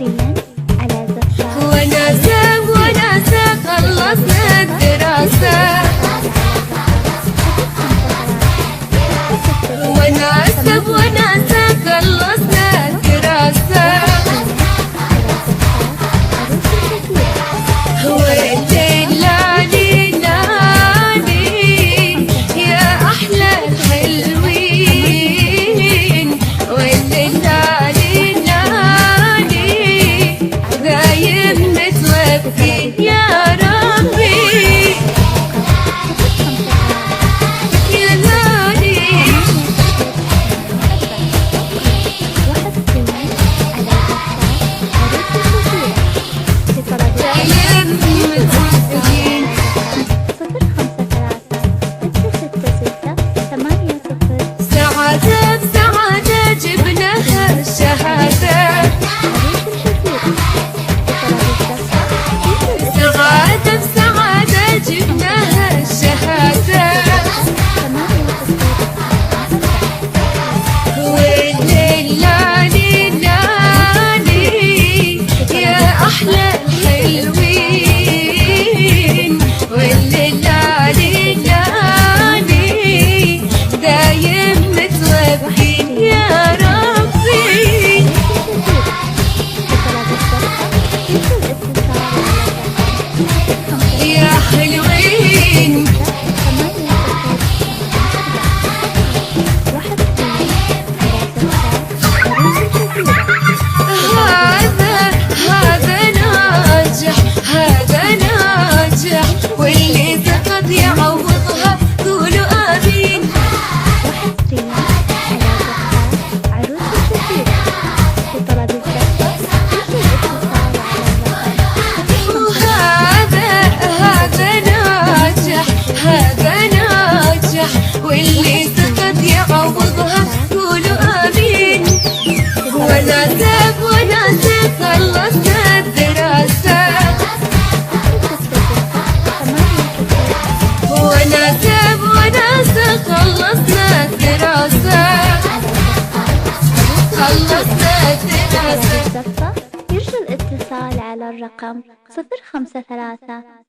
فكريا على زفاف. وناسة خلصنا الدراسة. وناسة خلصنا الدراسة. بسعادة جبناها الشهادة. بسعادة جبناها الشهادة. والليل لالي لالي يا أحلى الحلوين. والليل لالي لالي دايم متوفين يا ربي. يا حلوين هذا ناجح واللي سقط يعوضها قولوا آمين. هذا ناجح واللي سقط يعوضها قولوا آمين. وناسة خلصنا الدراسة. وناسة خلصنا الدراسة. خلصنا الدراسة. يرجى الاتصال على الرقم 053